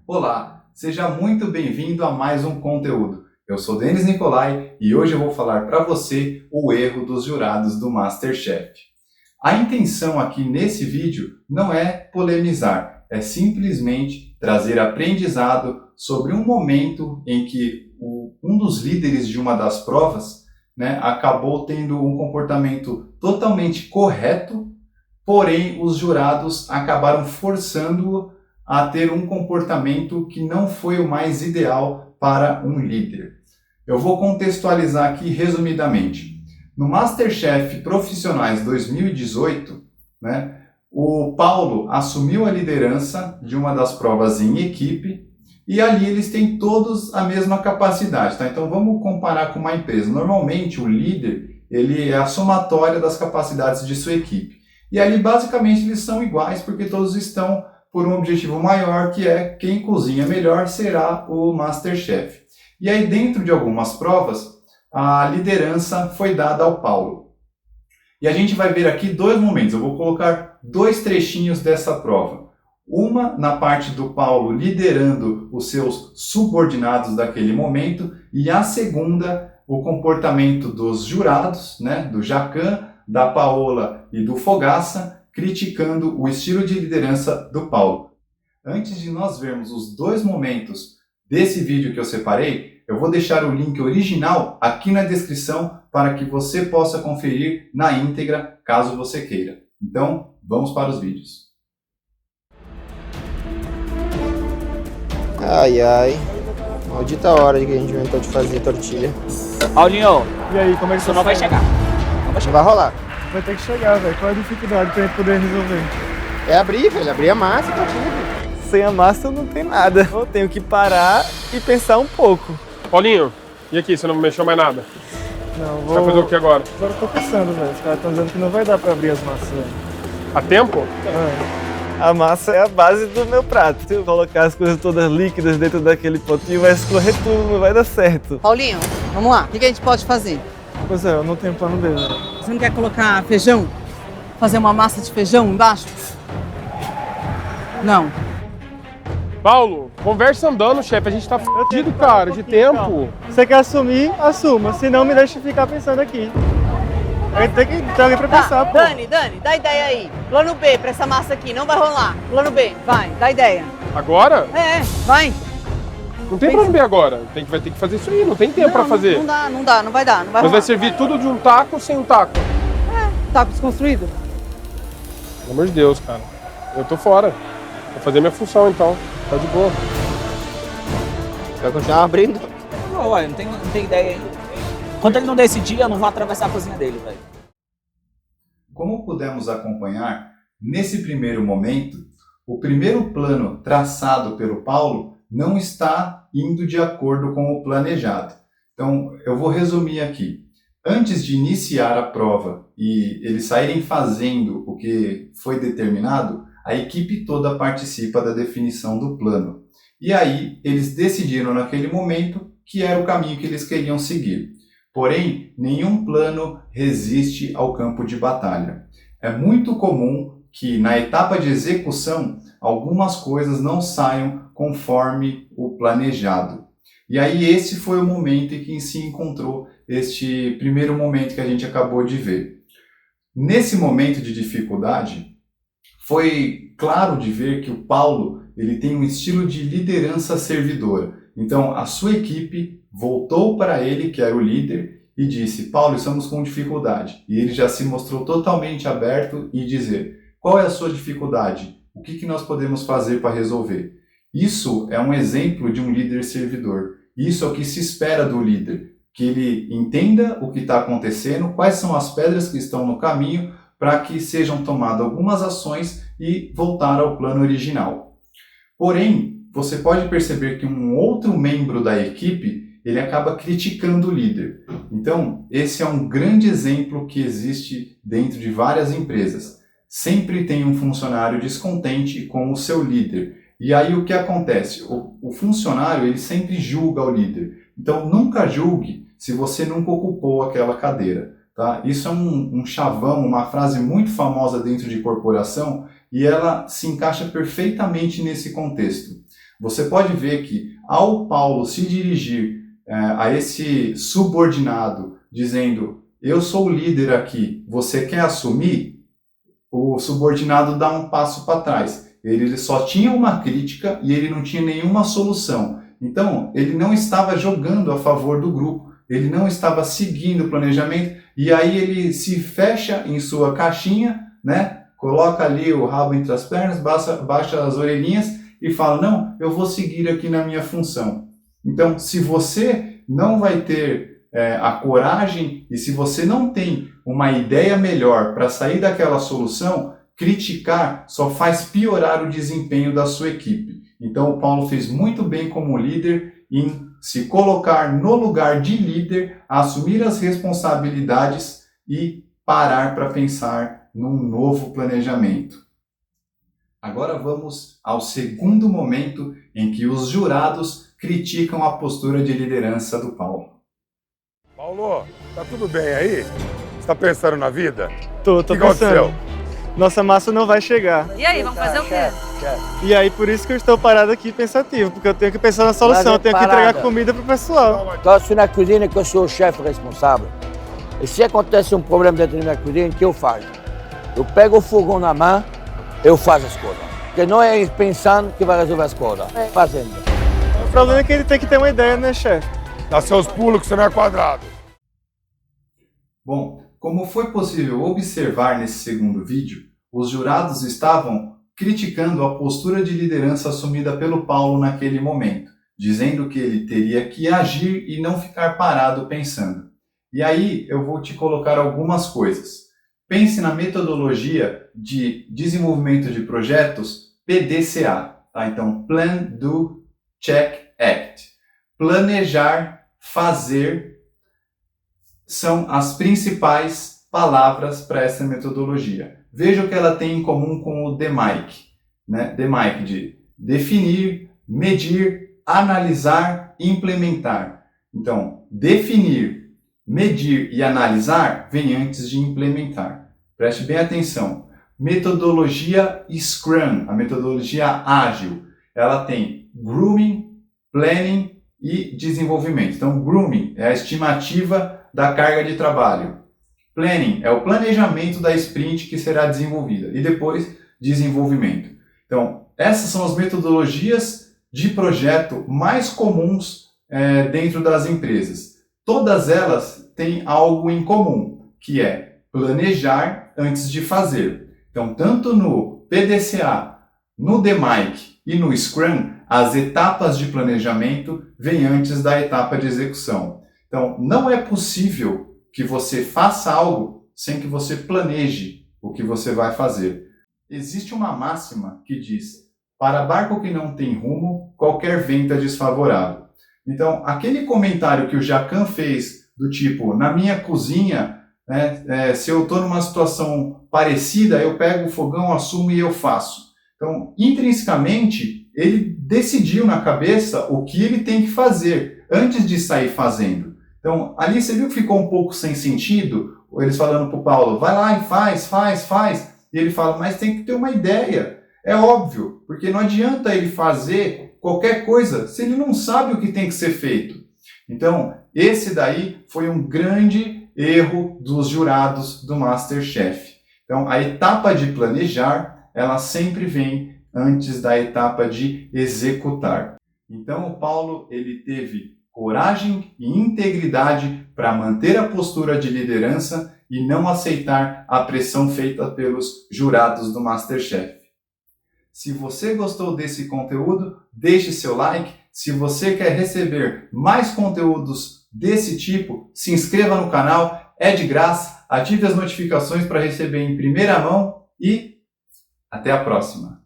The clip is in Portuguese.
Olá, seja muito bem-vindo a mais um conteúdo. Eu sou Denis Nicolai e hoje eu vou falar para você o erro dos jurados do MasterChef. A intenção aqui nesse vídeo não é polemizar, é simplesmente trazer aprendizado sobre um momento em que um dos líderes de uma das provas, acabou tendo um comportamento totalmente correto, porém os jurados acabaram forçando-o a ter um comportamento que não foi o mais ideal para um líder. Eu vou contextualizar aqui resumidamente. No MasterChef Profissionais 2018, o Paulo assumiu a liderança de uma das provas em equipe e ali eles têm todos a mesma capacidade. Tá? Então vamos comparar com uma empresa. Normalmente o líder ele é a somatória das capacidades de sua equipe. E ali basicamente eles são iguais porque todos estão por um objetivo maior, que é quem cozinha melhor será o MasterChef. E aí dentro de algumas provas, a liderança foi dada ao Paulo. E a gente vai ver aqui dois momentos, eu vou colocar dois trechinhos dessa prova. Uma na parte do Paulo liderando os seus subordinados daquele momento, e a segunda, o comportamento dos jurados, do Jacan, da Paola e do Fogaça, criticando o estilo de liderança do Paulo. Antes de nós vermos os dois momentos desse vídeo que eu separei, eu vou deixar o link original aqui na descrição para que você possa conferir na íntegra, caso você queira. Então, vamos para os vídeos. Ai, ai. Maldita hora que a gente inventou de fazer tortilha. Paulinho, E aí, como é que isso não vai chegar. Não vai rolar. Vai ter que chegar, velho. Qual é a dificuldade pra gente poder resolver? É abrir, velho. Abrir a massa e tortilha. Sem a massa não tem nada. Eu tenho que parar e pensar um pouco. Paulinho, e aqui, você não mexeu mais nada? Não, Você vai fazer o que agora? Agora eu tô pensando, velho. Os caras estão dizendo que não vai dar pra abrir as massas, velho. A tempo? A massa é a base do meu prato. Se eu colocar as coisas todas líquidas dentro daquele potinho, vai escorrer tudo, não vai dar certo. Paulinho, vamos lá. O que a gente pode fazer? Pois é, eu não tenho plano B, velho. Você não quer colocar feijão? Fazer uma massa de feijão embaixo? Não. Paulo, conversa andando, chefe. A gente tá fudido, cara, de tempo. Você quer assumir? Assuma. Se não, me deixa ficar pensando aqui. A gente tem que ter alguém pra pensar, pô. Dani, dá ideia aí. Plano B pra essa massa aqui, não vai rolar. Plano B, vai, dá ideia. Agora? Vai. Não tem plano B agora. Vai ter que fazer isso aí, não tem tempo pra fazer. Não dá, não vai dar, não vai Mas rolar. vai servir tudo de um taco ou sem um taco? Tá desconstruído? Pelo amor de Deus, cara. Eu tô fora. Vou fazer minha função então. Tá de boa. Você vai continuar abrindo? Não, ué, não tem ideia aí. Quando ele não decidir, eu não vou atravessar a cozinha dele, velho. Como pudemos acompanhar, nesse primeiro momento, o primeiro plano traçado pelo Paulo não está indo de acordo com o planejado. Então, eu vou resumir aqui. Antes de iniciar a prova e eles saírem fazendo o que foi determinado, a equipe toda participa da definição do plano. E aí, eles decidiram naquele momento que era o caminho que eles queriam seguir. Porém, nenhum plano resiste ao campo de batalha. É muito comum que na etapa de execução, algumas coisas não saiam conforme o planejado. E aí esse foi o momento em que se encontrou este primeiro momento que a gente acabou de ver. Nesse momento de dificuldade, foi claro de ver que o Paulo ele tem um estilo de liderança servidora. Então, a sua equipe voltou para ele, que era o líder, e disse: Paulo, estamos com dificuldade. E ele já se mostrou totalmente aberto e dizer: qual é a sua dificuldade? O que nós podemos fazer para resolver? Isso é um exemplo de um líder servidor. Isso é o que se espera do líder, que ele entenda o que está acontecendo, quais são as pedras que estão no caminho, para que sejam tomadas algumas ações e voltar ao plano original. Porém, você pode perceber que um outro membro da equipe, ele acaba criticando o líder. Então, esse é um grande exemplo que existe dentro de várias empresas. Sempre tem um funcionário descontente com o seu líder. E aí o que acontece? O funcionário, ele sempre julga o líder. Então, nunca julgue se você nunca ocupou aquela cadeira. Tá? Isso é um chavão, uma frase muito famosa dentro de corporação, e ela se encaixa perfeitamente nesse contexto. Você pode ver que ao Paulo se dirigir a esse subordinado, dizendo, eu sou o líder aqui, você quer assumir? O subordinado dá um passo para trás. Ele só tinha uma crítica e ele não tinha nenhuma solução. Então, ele não estava jogando a favor do grupo, ele não estava seguindo o planejamento, e aí ele se fecha em sua caixinha, né? Coloca ali o rabo entre as pernas, baixa as orelhinhas e fala, não, eu vou seguir aqui na minha função. Então, se você não vai ter a coragem e se você não tem uma ideia melhor para sair daquela solução, criticar só faz piorar o desempenho da sua equipe. Então, o Paulo fez muito bem como líder em se colocar no lugar de líder, assumir as responsabilidades e parar para pensar num novo planejamento. Agora vamos ao segundo momento em que os jurados criticam a postura de liderança do Paulo. Paulo, tá tudo bem aí? Você tá pensando na vida? Tô O que pensando. aconteceu? Nossa massa não vai chegar. E aí, vamos fazer o quê? E aí, por isso que eu estou parado aqui pensativo, porque eu tenho que pensar na solução, eu tenho que entregar comida pro pessoal. Então, eu sou na cozinha que eu sou o chefe responsável. E se acontece um problema dentro da minha cozinha, o que eu faço? Eu pego o fogão na mão, eu faço as coisas. Porque não é pensando que vai resolver as coisas, é fazendo. O problema é que ele tem que ter uma ideia, né, chefe? Dá seus pulos que você não é quadrado. Bom, como foi possível observar nesse segundo vídeo, os jurados estavam criticando a postura de liderança assumida pelo Paulo naquele momento, dizendo que ele teria que agir e não ficar parado pensando. E aí eu vou te colocar algumas coisas. Pense na metodologia de desenvolvimento de projetos PDCA, tá? Então, Plan, Do, Check, Act. Planejar, fazer são as principais palavras para essa metodologia. Veja o que ela tem em comum com o DMAIC, né? DMAIC de definir, medir, analisar, implementar. Então, definir, medir e analisar vem antes de implementar. Preste bem atenção. Metodologia Scrum, a metodologia ágil, ela tem grooming, planning e desenvolvimento. Então, grooming é a estimativa da carga de trabalho. Planning é o planejamento da sprint que será desenvolvida. E depois, desenvolvimento. Então, essas são as metodologias de projeto mais comuns dentro das empresas. Todas elas têm algo em comum, que é planejar antes de fazer. Então, tanto no PDCA, no DMAIC e no Scrum, as etapas de planejamento vêm antes da etapa de execução. Então, não é possível que você faça algo sem que você planeje o que você vai fazer. Existe uma máxima que diz, para barco que não tem rumo, qualquer vento é desfavorável. Então, aquele comentário que o Jacan fez, do tipo, na minha cozinha, né, se eu estou numa situação parecida, eu pego o fogão, assumo e eu faço. Então, intrinsecamente, ele decidiu na cabeça o que ele tem que fazer antes de sair fazendo. Então, ali você viu que ficou um pouco sem sentido, eles falando para o Paulo, vai lá e faz. E ele fala, mas tem que ter uma ideia. É óbvio, porque não adianta ele fazer qualquer coisa se ele não sabe o que tem que ser feito. Então, esse daí foi um grande erro dos jurados do MasterChef. Então, a etapa de planejar, ela sempre vem antes da etapa de executar. Então, o Paulo, ele teve coragem e integridade para manter a postura de liderança e não aceitar a pressão feita pelos jurados do MasterChef. Se você gostou desse conteúdo, deixe seu like. Se você quer receber mais conteúdos desse tipo, se inscreva no canal, é de graça, ative as notificações para receber em primeira mão e até a próxima!